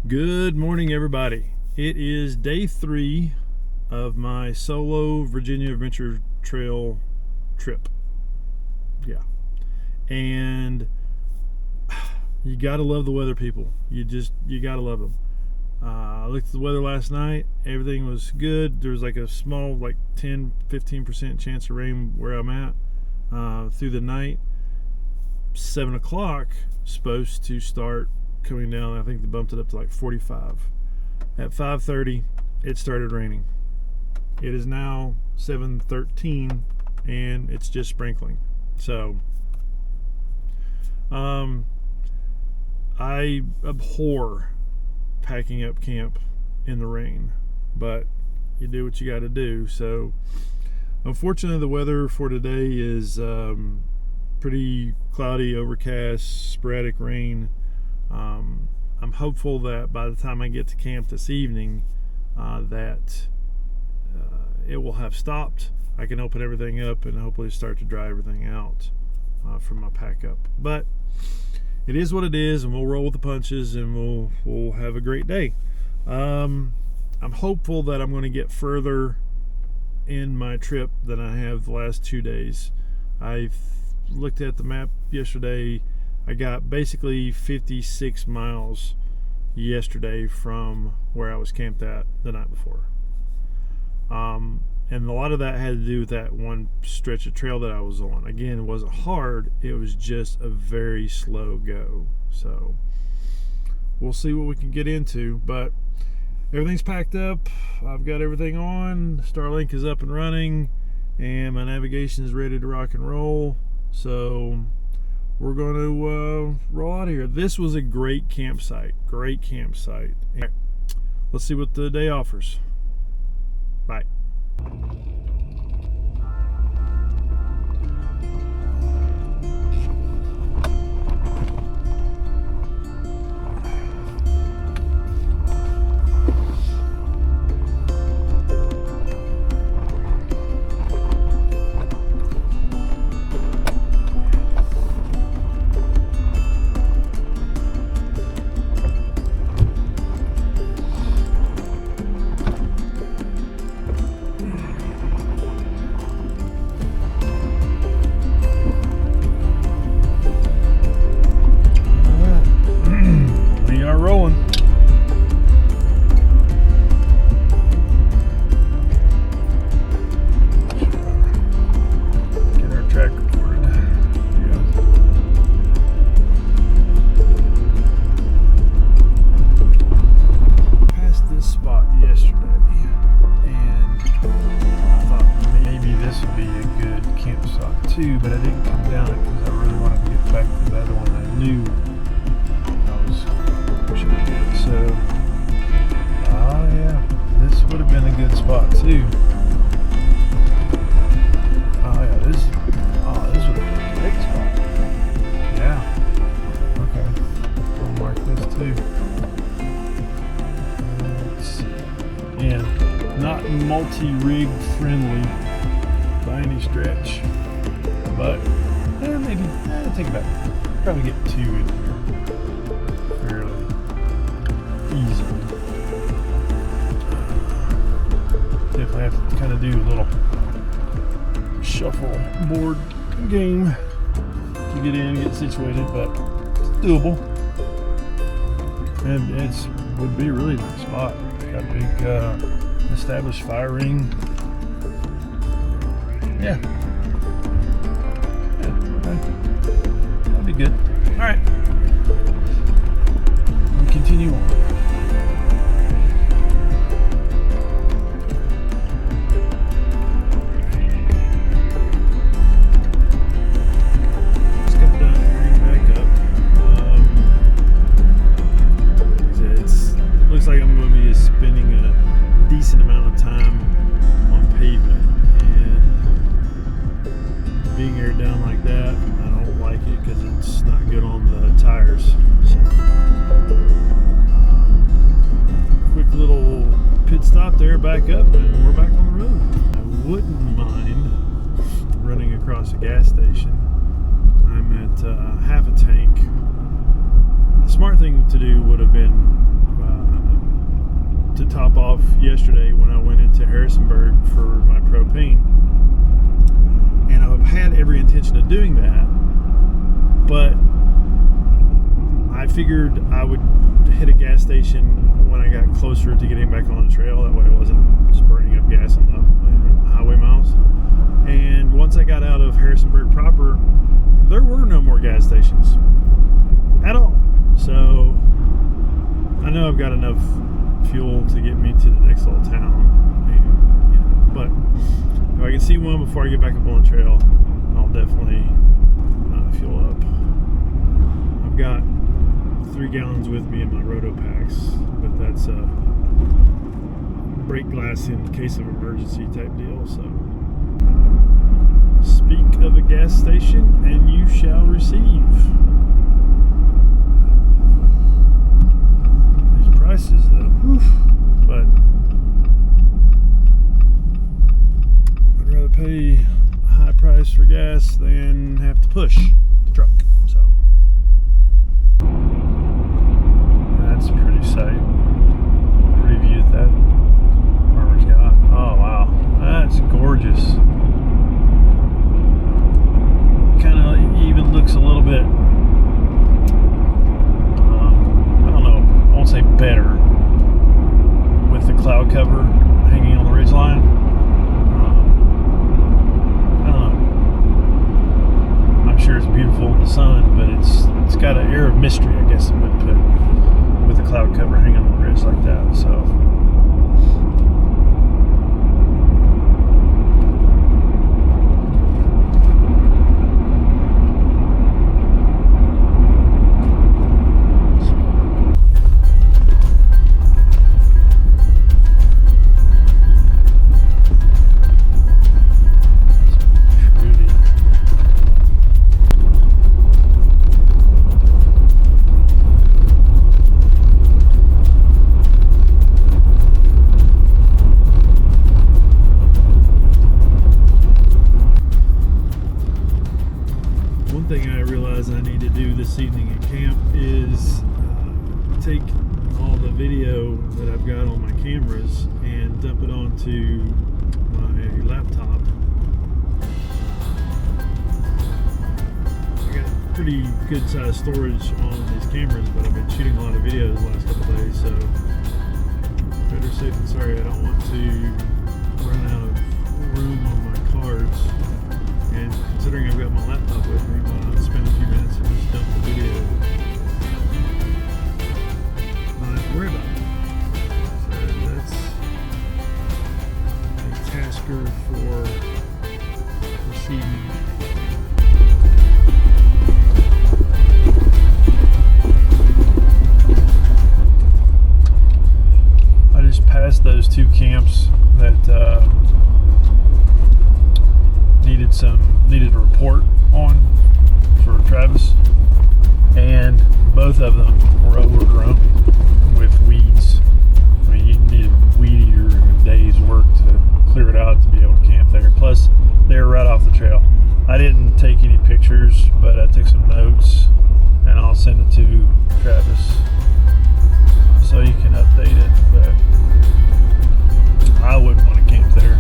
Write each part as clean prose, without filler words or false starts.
Good morning, everybody. It is day 3 of my solo Virginia Adventure Trail trip. Yeah. And you gotta love the weather, people. You gotta love them. I looked at the weather last night. Everything was good. There was like a small 10-15% chance of rain where I'm at through the night. 7 o'clock supposed to start coming down. I think they bumped it up to like 45. At 5:30 it started raining. It is now 7:13 and it's just sprinkling. So I abhor packing up camp in the rain, but you do what you got to do. So unfortunately the weather for today is pretty cloudy, overcast, sporadic rain. I'm hopeful that by the time I get to camp this evening that it will have stopped. I can open everything up and hopefully start to dry everything out from my pack up. But it is what it is, and we'll roll with the punches, and we'll have a great day. I'm hopeful that I'm going to get further in my trip than I have the last 2 days. I've looked at the map yesterday. I got basically 56 miles yesterday from where I was camped at the night before. And a lot of that had to do with that one stretch of trail that I was on. Again, it wasn't hard. It was just a very slow go. So we'll see what we can get into. But everything's packed up. I've got everything on. Starlink is up and running. And my navigation is ready to rock and roll. So we're going to roll out of here. This was a great campsite. Great campsite. Let's see what the day offers. Bye. But I didn't come down it because I really wanted to get back to the other one I knew I was pushing to get. So, yeah, this would have been a good spot too. This would have been a great spot. Yeah. Okay. I'll mark this too. Let's see. And not multi-rig friendly by any stretch. But maybe take it back. Probably get 2 in here fairly easily. Definitely have to kind of do a little shuffle board game to get in and get situated, but it's doable. And it would be a really nice spot. Got a big established fire ring. Yeah. That'll be good. Alright. We'll continue on. Just got done airing back up. It looks like I'm going to be spending a decent amount of time on pavement. And being aired down like that, like it because it's not good on the tires. So, quick little pit stop there, back up, and we're back on the road. I wouldn't mind running across a gas station. I'm at half a tank. The smart thing to do would have been yesterday when I went into Harrisonburg for my propane. And I've had every intention of doing that, but I figured I would hit a gas station when I got closer to getting back on the trail. That way I wasn't just burning up gas on the highway miles. And once I got out of Harrisonburg proper, there were no more gas stations at all. So I know I've got enough fuel to get me to the next little town. But if I can see one before I get back up on the trail, I'll definitely fuel up. I've got 3 gallons with me in my Roto Packs, but that's a break glass in case of emergency type deal. So speak of a gas station and you shall receive. These prices though, but I'd rather pay a high price for gas than have to push the truck. So that's a pretty sight. Pretty view at that farmer's got. Oh wow, that's gorgeous. Kind of even looks a little bit, I don't know, I won't say better with the cloud cover hanging on the ridgeline. I don't know. I'm sure it's beautiful in the sun, but it's got an air of mystery, I guess, with the cloud cover hanging on the ridge like that. So. One thing I realize I need to do this evening at camp is take all the video that I've got on my cameras and dump it onto my laptop. I got pretty good size storage on these cameras, but I've been shooting a lot of videos the last couple of days, so better safe than sorry. I don't want to run out of room on my cards. And considering I've got my laptop with me, why not spend a few minutes and just dump the video? Not have to worry about it. So that's a tasker for this evening. I just passed those 2 camps that needed a report on for Travis, and both of them were overgrown with weeds. I mean, you need a weed eater and a day's work to clear it out to be able to camp there. Plus, they were right off the trail. I didn't take any pictures, but I took some notes, and I'll send it to Travis so you can update it. But I wouldn't want to camp there.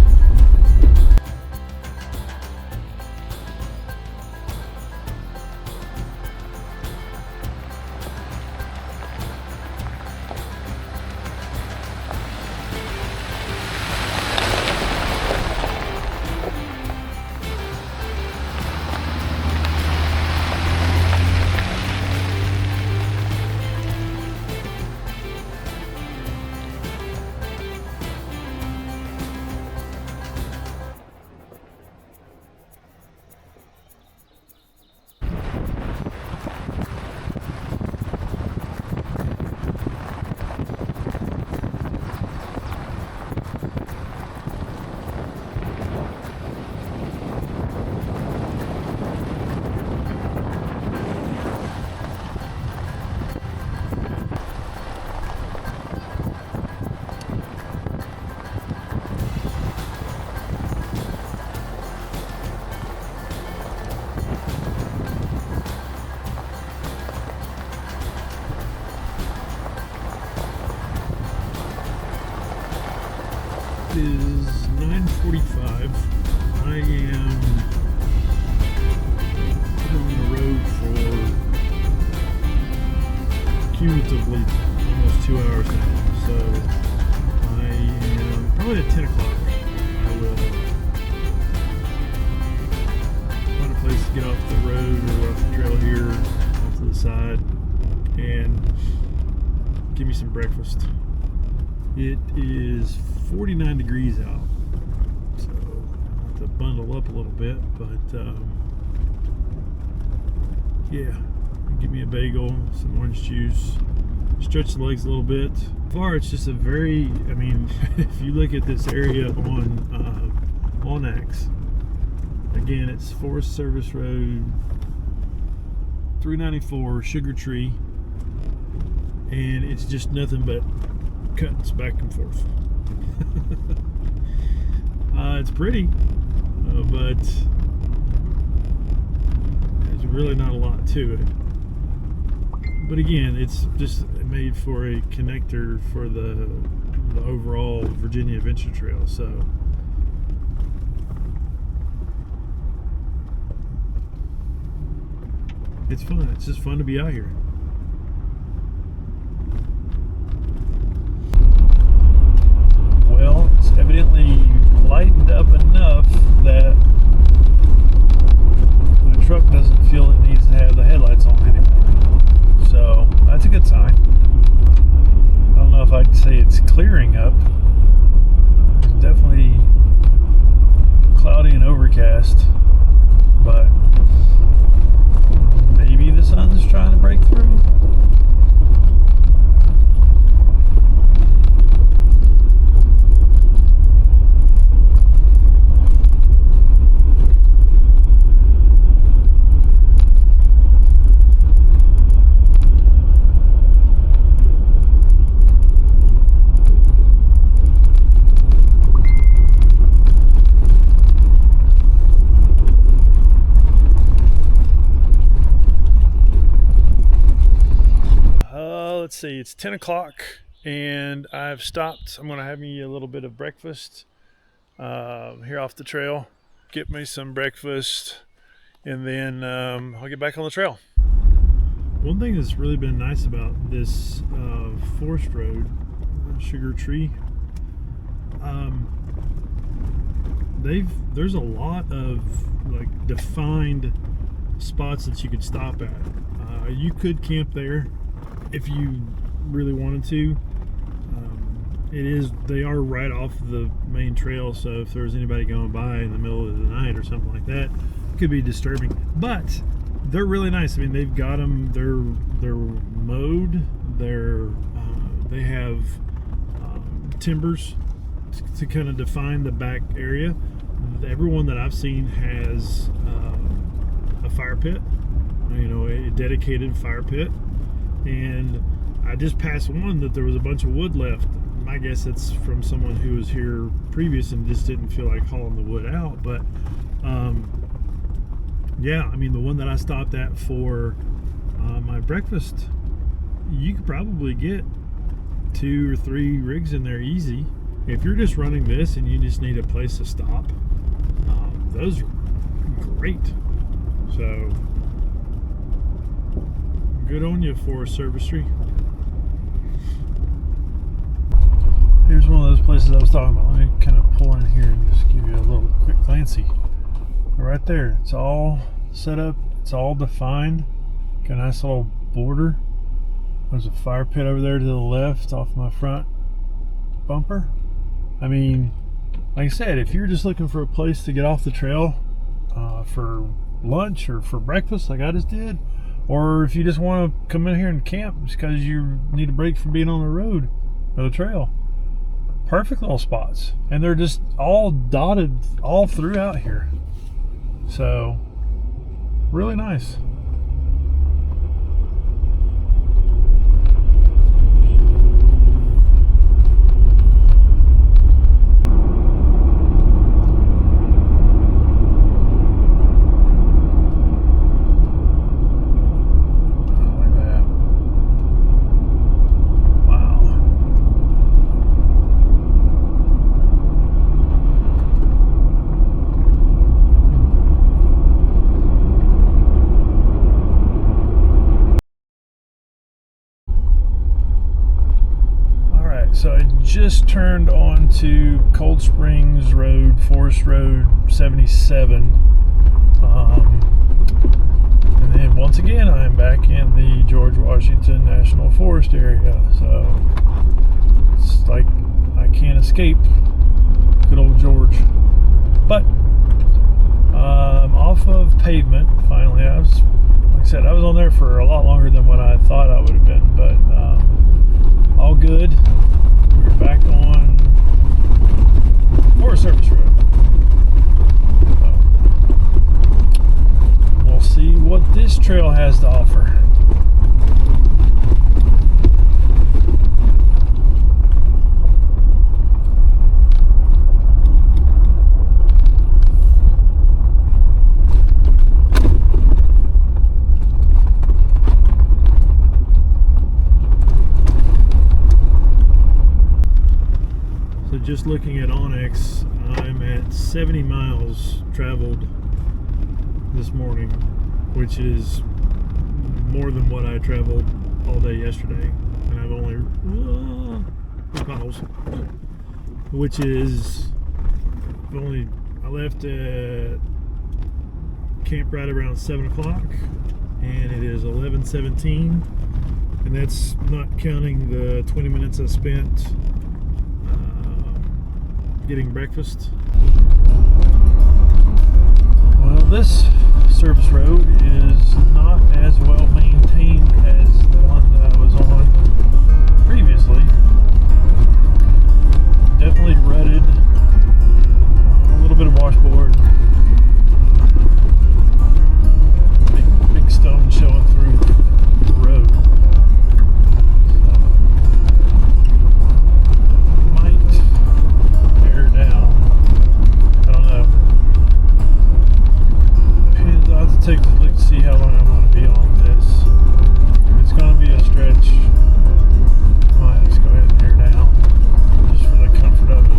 is 9:45. I am on the road for cumulatively almost 2 hours now. So I am probably at 10 o'clock. I will find a place to get off the road or off the trail here, off to the side, and give me some breakfast. It is 49 degrees out, so I'll have to bundle up a little bit, but yeah, give me a bagel, some orange juice, stretch the legs a little bit. So far, it's just a very, I mean, if you look at this area on Onax, again, it's Forest Service Road 394, Sugar Tree, and it's just nothing but cuts back and forth. It's pretty, but there's really not a lot to it. But again, it's just made for a connector for the overall Virginia Adventure Trail. So it's fun. It's just fun to be out here. Well, it's evidently lightened up enough that my truck doesn't feel it needs to have the headlights on anymore. So that's a good sign. I don't know if I'd say it's clearing up. It's definitely cloudy and overcast, but maybe the sun's trying to break through. Let's see, it's 10 o'clock and I've stopped. I'm going to have me a little bit of breakfast here off the trail. Get me some breakfast and then I'll get back on the trail. One thing that's really been nice about this forest road, Sugar Tree, there's a lot of like defined spots that you could stop at. You could camp there if you really wanted to. They are right off the main trail, so if there was anybody going by in the middle of the night or something like that, it could be disturbing. But they're really nice. I mean, they've got them. They're mowed. They have timbers to kind of define the back area. Everyone that I've seen has a fire pit, a dedicated fire pit. And I just passed one that there was a bunch of wood left. My guess it's from someone who was here previous and just didn't feel like hauling the wood out. But yeah, I mean, the one that I stopped at for my breakfast, you could probably get 2 or 3 rigs in there easy. If you're just running this and you just need a place to stop, those are great. So good on you, Forest Servicery. Here's one of those places I was talking about. Let me kind of pull in here and just give you a little quick glancey. Right there, it's all set up, it's all defined. Got a nice little border. There's a fire pit over there to the left off my front bumper. I mean, like I said, if you're just looking for a place to get off the trail for lunch or for breakfast like I just did, or if you just want to come in here and camp just because you need a break from being on the road or the trail, perfect little spots. And they're just all dotted all throughout here. So, really nice. So I just turned onto Cold Springs Road, Forest Road 77. And then once again, I'm back in the George Washington National Forest area. So it's like I can't escape good old George. But off of pavement, finally. Like I said, I was on there for a lot longer than what I thought I would have been, but all good. We're back on Forest Service Road. We'll see what this trail has to offer. Just looking at Onyx, I'm at 70 miles traveled this morning, which is more than what I traveled all day yesterday, and I've only miles, which is I left at camp right around 7 o'clock, and it is 11:17, and that's not counting the 20 minutes I spent getting breakfast. Well, this service road is not as well maintained as the one that I was on previously. Definitely rutted, a little bit of washboard, big stone showing through the road. Take a look to see how long I'm going to be on this. If it's going to be a stretch, I might just go ahead and tear down, just for the comfort of it.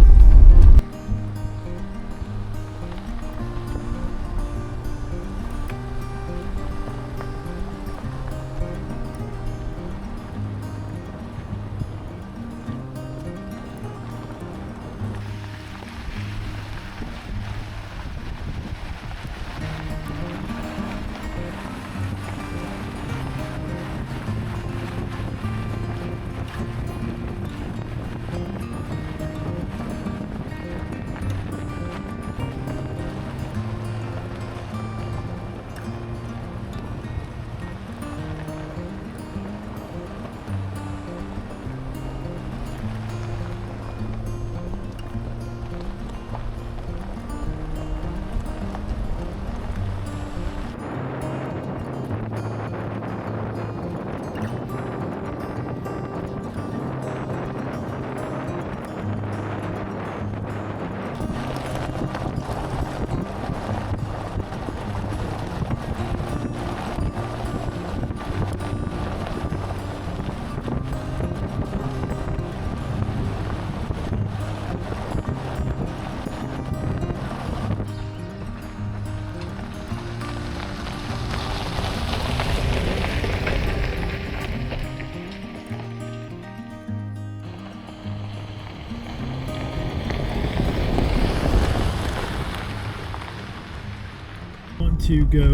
To go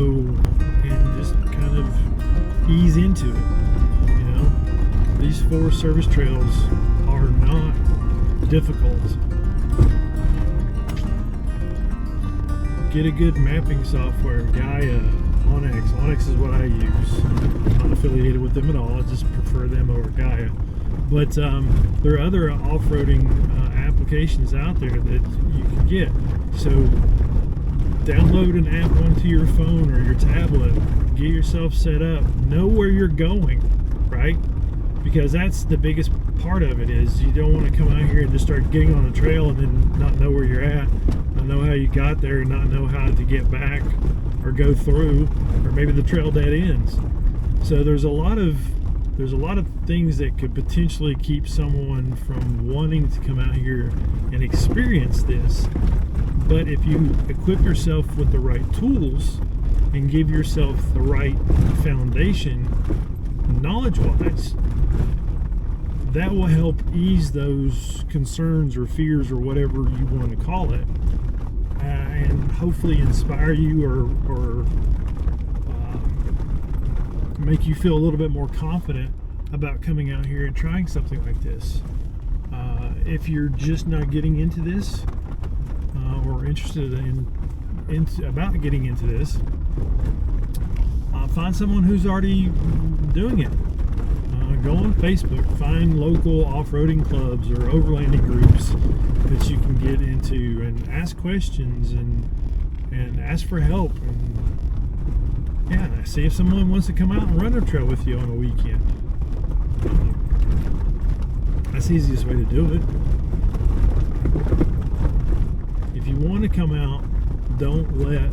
and just kind of ease into it. You know, these Forest Service trails are not difficult. Get a good mapping software, Gaia, Onyx. Onyx is what I use. I'm not affiliated with them at all. I just prefer them over Gaia. But there are other off-roading applications out there that you can get. So download an app onto your phone or your tablet, get yourself set up, know where you're going, right? Because that's the biggest part of it, is you don't want to come out here and just start getting on a trail and then not know where you're at, not know how you got there, and not know how to get back or go through, or maybe the trail dead ends. So there's a lot of things that could potentially keep someone from wanting to come out here and experience this. But if you equip yourself with the right tools and give yourself the right foundation, knowledge-wise, that will help ease those concerns or fears or whatever you want to call it, and hopefully inspire you or make you feel a little bit more confident about coming out here and trying something like this. If you're just not getting into this or interested about getting into this, find someone who's already doing it. Go on Facebook, find local off-roading clubs or overlanding groups that you can get into, and ask questions and ask for help, and yeah, see if someone wants to come out and run a trail with you on a weekend. That's the easiest way to do it. If you want to come out, don't let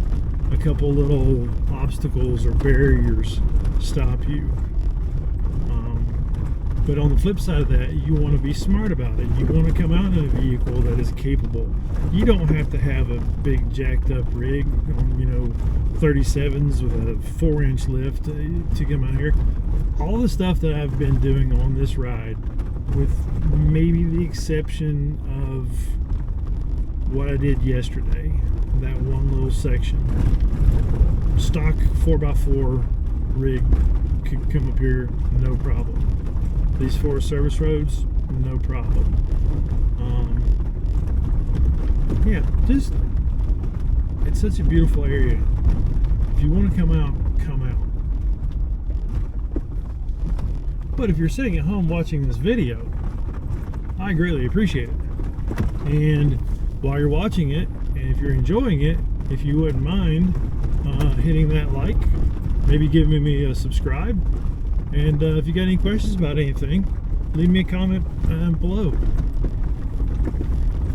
a couple little obstacles or barriers stop you. But on the flip side of that, you want to be smart about it. You want to come out in a vehicle that is capable. You don't have to have a big jacked up rig on, 37s with a 4-inch lift to come out here. All the stuff that I've been doing on this ride, with maybe the exception of what I did yesterday, that one little section, stock 4x4 rig could come up here, no problem. These Forest Service roads, no problem. It's such a beautiful area. If you want to come out, come out. But if you're sitting at home watching this video, I greatly appreciate it. And while you're watching it, and if you're enjoying it, if you wouldn't mind hitting that like, maybe giving me a subscribe. And if you got any questions about anything, leave me a comment below.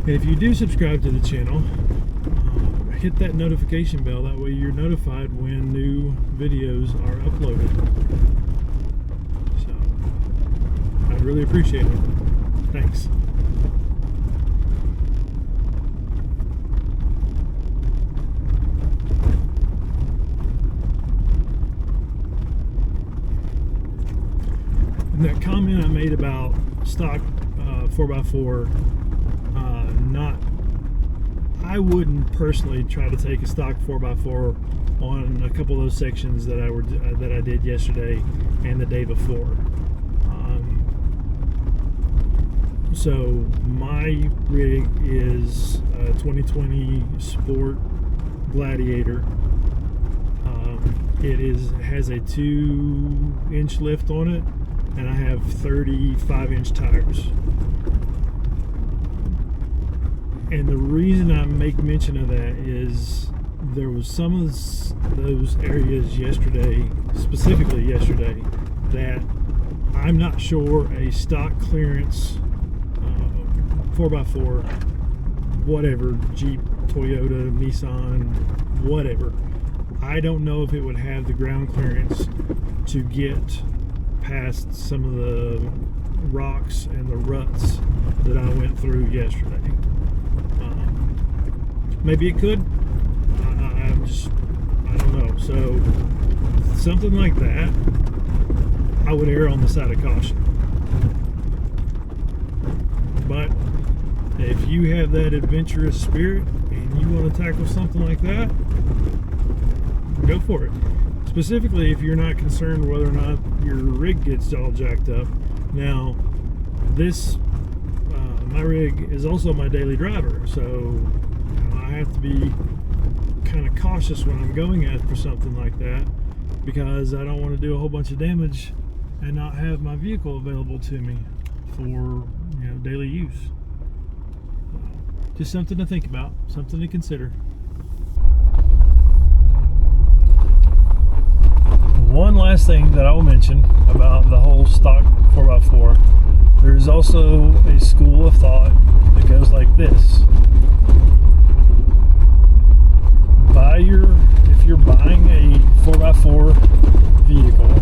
And if you do subscribe to the channel, hit that notification bell. That way you're notified when new videos are uploaded. So, I'd really appreciate it. Thanks. And that comment I made about stock 4x4, I wouldn't personally try to take a stock 4x4 on a couple of those sections that I did yesterday and the day before. So my rig is a 2020 Sport Gladiator. It has a 2-inch lift on it, and I have 35-inch tires. And the reason I make mention of that is there was some of those areas yesterday, specifically yesterday, that I'm not sure a stock clearance 4x4, whatever, Jeep, Toyota, Nissan, whatever, I don't know if it would have the ground clearance to get past some of the rocks and the ruts that I went through yesterday. Maybe it could. I don't know. So something like that, I would err on the side of caution. But if you have that adventurous spirit and you want to tackle something like that, go for it. Specifically, if you're not concerned whether or not your rig gets all jacked up. Now, my rig is also my daily driver, so I have to be kind of cautious when I'm going after something like that, because I don't want to do a whole bunch of damage and not have my vehicle available to me for daily use. Just something to think about, something to consider. One last thing that I will mention about the whole stock 4x4, there's also a school of thought that goes like this. If you're buying a 4x4 vehicle,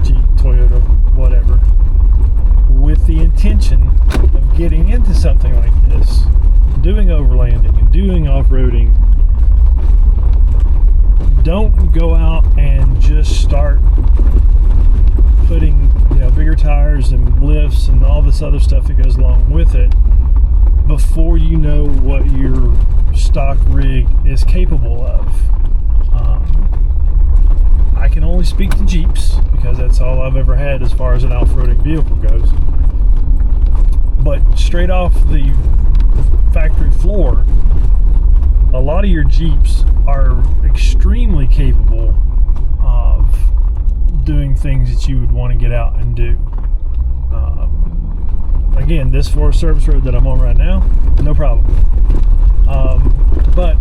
Jeep, Toyota, whatever, with the intention of getting into something like this, doing overlanding and doing off-roading, don't go out and just start putting bigger tires and lifts and all this other stuff that goes along with it before you know what your stock rig is capable of. I can only speak to Jeeps because that's all I've ever had as far as an off-roading vehicle goes. But straight off the factory floor, a lot of your Jeeps are extremely capable of doing things that you would want to get out and do. Again, this Forest Service road that I'm on right now, no problem. But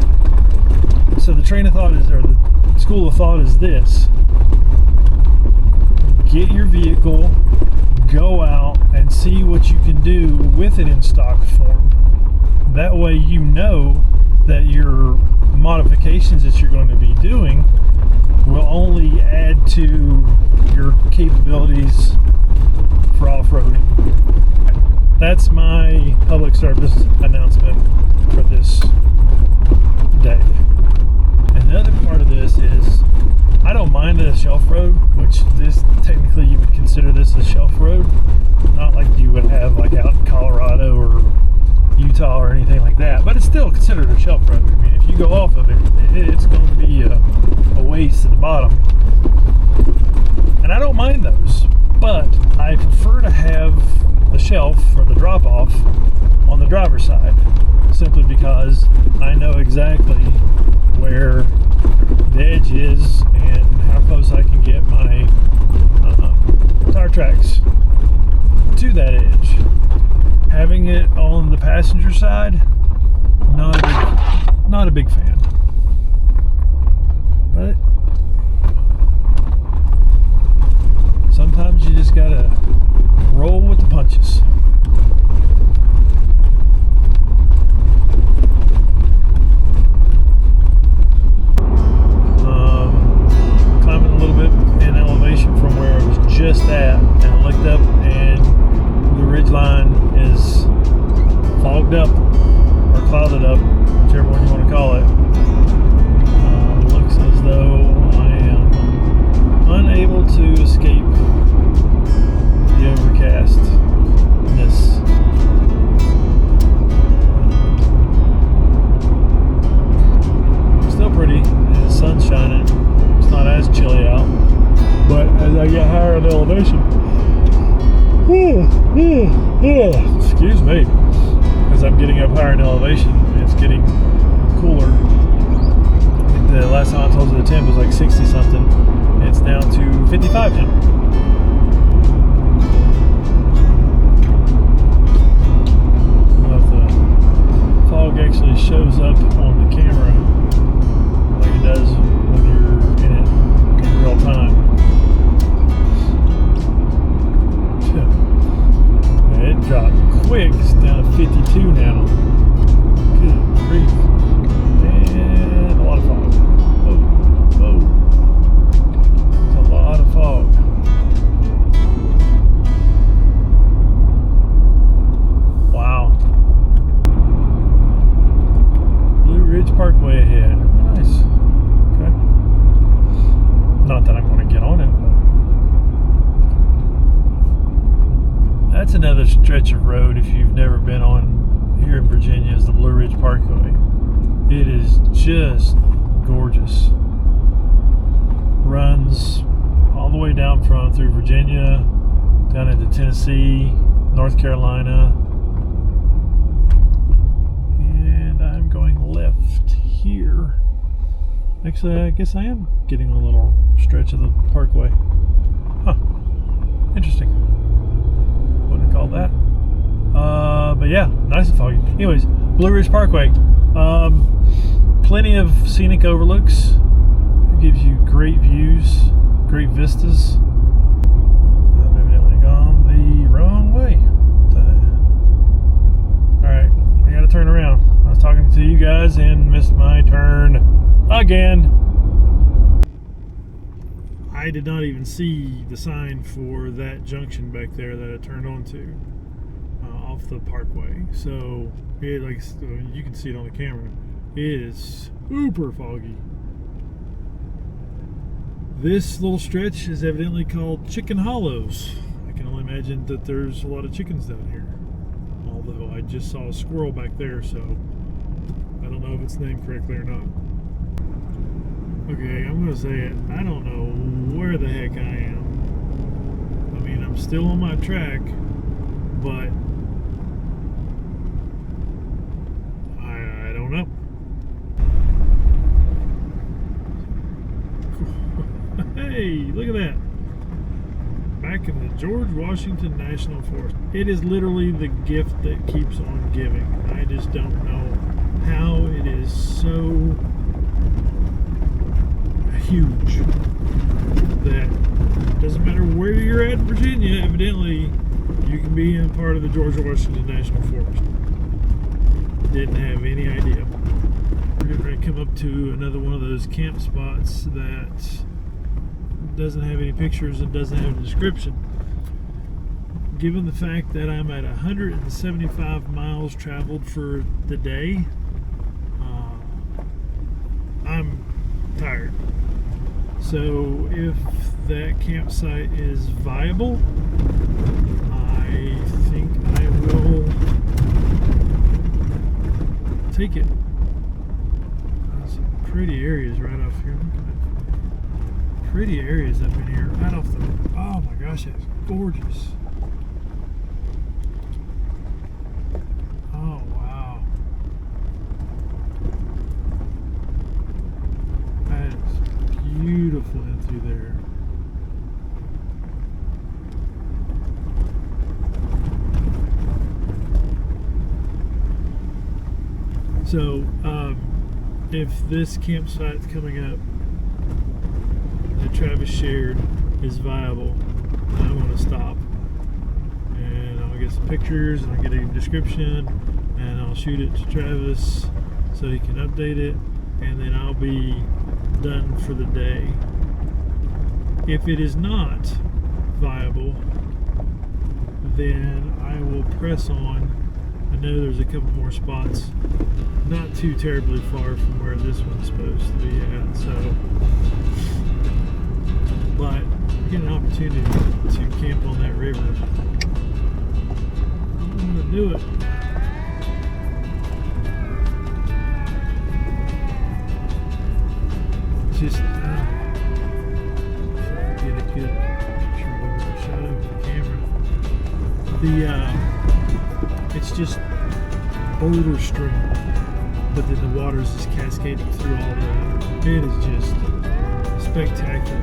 so the train of thought is, or the school of thought is this: get your vehicle, go out and see what you can do with it in stock form. That way you know that your modifications that you're going to be doing will only add to your capabilities for off-roading. That's my public service announcement for this day. And the other part of this is, I don't mind a shelf road, which this technically you would consider this a shelf road, not like you would have like out in Colorado or Utah or anything like that, but it's still considered a shelf road. I mean, if you go off of it, it's going to be a ways to the bottom, and I don't mind those, but I prefer to have the shelf or the drop off on the driver's side, simply because I know exactly where the edge is and how close I can get my tire tracks to that edge. Having it on the passenger side, not a big fan. But sometimes you just gotta roll with the punches. Climbing a little bit in elevation from where I was just at, and I looked up and the ridgeline is fogged up or clouded up, whichever one you want to call it. Looks as though I am unable to escape the overcastness. Still pretty, and the sun's shining. It's not as chilly out, but as I get higher in elevation, excuse me, as I'm getting up higher in elevation, it's getting cooler. I think the last time I told you the temp was like 60 something. It's down to 55 now. Well, if the fog actually shows up on the camera like it does when you're in it in real time. It dropped quick. It's down to 52 now. Good grief. And a lot of fog. Whoa. There's a lot of fog. Wow. Blue Ridge Parkway ahead. Nice. Okay. Not that I'm going to get on it, but that's another stretch of road if you've never been on here in Virginia, is the Blue Ridge Parkway. It is just gorgeous. Runs all the way down through Virginia, down into Tennessee, North Carolina, and I'm going left here. Actually, I guess I am getting a little stretch of the parkway. Huh. Interesting. Wouldn't call that. But yeah, nice and foggy. Anyways, Blue Ridge Parkway. Plenty of scenic overlooks. It gives you great views, great vistas. I've evidently gone the wrong way. Alright, I gotta turn around. I was talking to you guys and missed my turn again. I did not even see the sign for that junction back there that I turned onto off the parkway. So it, like you can see it on the camera, it is super foggy. This little stretch is evidently called Chicken Hollows. I can only imagine that there's a lot of chickens down here. Although I just saw a squirrel back there, so I don't know if it's named correctly or not. Okay, I'm going to say it. I don't know where the heck I am. I mean, I'm still on my track, but I don't know. Hey, look at that. Back in the George Washington National Forest. It is literally the gift that keeps on giving. I just don't know how it is so huge that doesn't matter where you're at in Virginia, evidently you can be in part of the George Washington National Forest. Didn't have any idea. We're getting ready to come up to another one of those camp spots that doesn't have any pictures and doesn't have a description. Given the fact that I'm at 175 miles traveled for the day, I'm tired. So if that campsite is viable, I think I will take it. There's some pretty areas right off here. Pretty areas up in here, right off the. Oh my gosh, that's gorgeous. Oh wow, that is beautiful in through there. So, if this campsite's coming up that Travis shared is viable, I'm going to stop and I'll get some pictures and I'll get a description and I'll shoot it to Travis so he can update it, and then I'll be done for the day. If it is not viable, then I will press on. I know there's a couple more spots not too terribly far from where this one's supposed to be at, so but get an opportunity to camp on that river, I'm going to do it. It's just, get a good picture of the shot of the camera. It's just boulder stream, but then the water's just cascading through all that. It is just spectacular.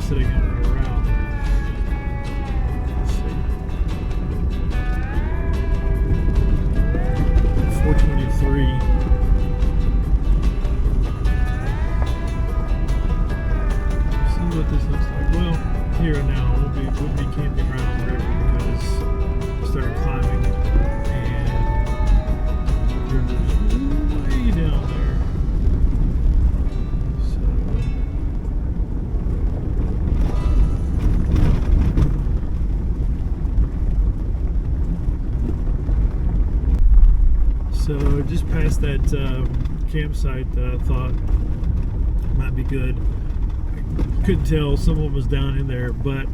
Sitting on the route. Let's see. 423. See what this looks like. Well, here and now we'll be camping around the river because we started climbing and the river's way down there. So just past that campsite that I thought might be good. I couldn't tell someone was down in there, but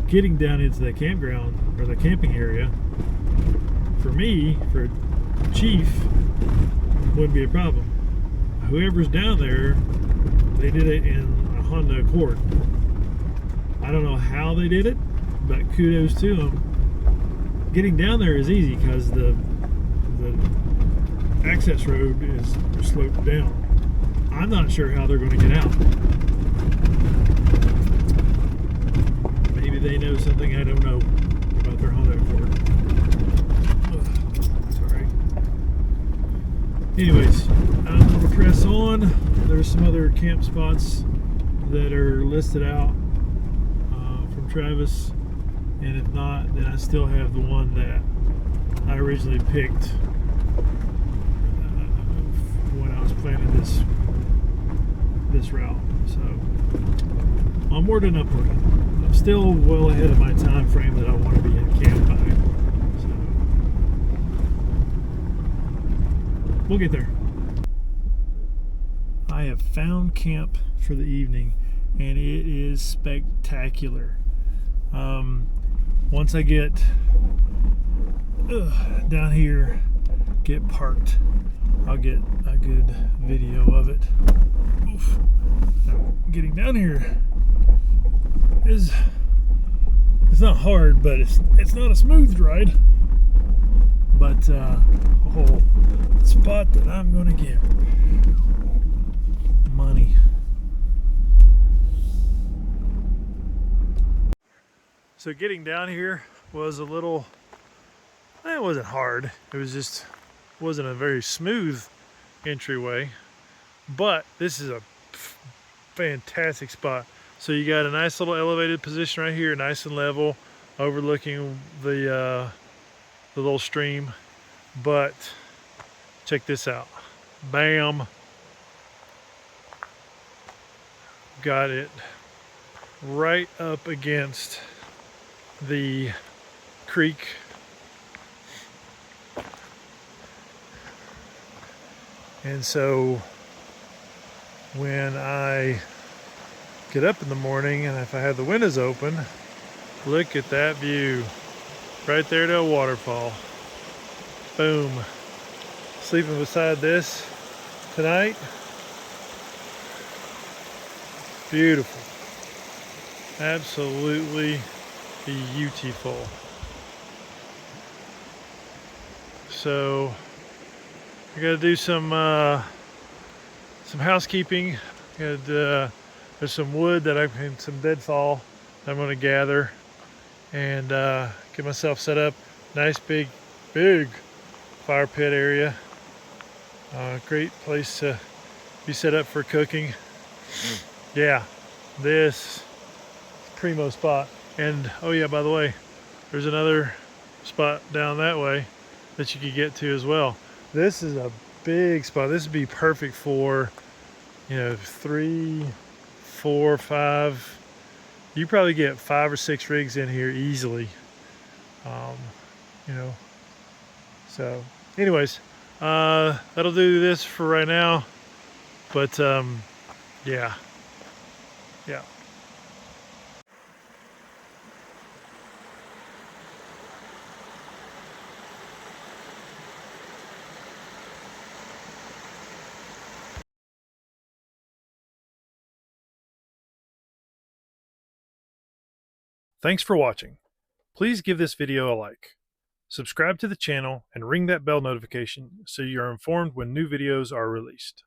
getting down into the campground or the camping area, for me, for Chief, wouldn't be a problem. Whoever's down there, they did it in a Honda Accord. I don't know how they did it, but kudos to them. Getting down there is easy because the access road is sloped down. I'm not sure how they're going to get out. Maybe they know something I don't know about their Honda Accord. Sorry. Anyways, I'm going to press on. There's some other camp spots that are listed out from Travis, and if not, then I still have the one that I originally picked when I was planning this route. So onward and upward. I'm still well ahead of my time frame that I want to be in camp by. So we'll get there. I have found camp for the evening, and it is spectacular. Once I get down here, get parked, I'll get a good video of it. Oof. Now, getting down here it's not hard, but it's not a smooth ride. But the spot that I'm gonna get money. So getting down here was a little, it wasn't hard. It was just, wasn't a very smooth entryway, but this is a fantastic spot. So you got a nice little elevated position right here, nice and level, overlooking the little stream. But check this out. Bam. Got it right up against the creek. And so when I get up in the morning, and if I have the windows open, look at that view. Right there to a waterfall. Boom. Sleeping beside this tonight. Beautiful. Absolutely beautiful. So I gotta do some housekeeping. There's some wood that some deadfall I'm gonna gather and get myself set up. Nice big fire pit area. Great place to be set up for cooking. Yeah, this primo spot. And oh yeah, by the way, there's another spot down that way that you could get to as well. This is a big spot. This would be perfect for, 3, 4, 5. You probably get 5 or 6 rigs in here easily. So anyways, that'll do this for right now. But yeah. Thanks for watching. Please give this video a like. Subscribe to the channel and ring that bell notification so you are informed when new videos are released.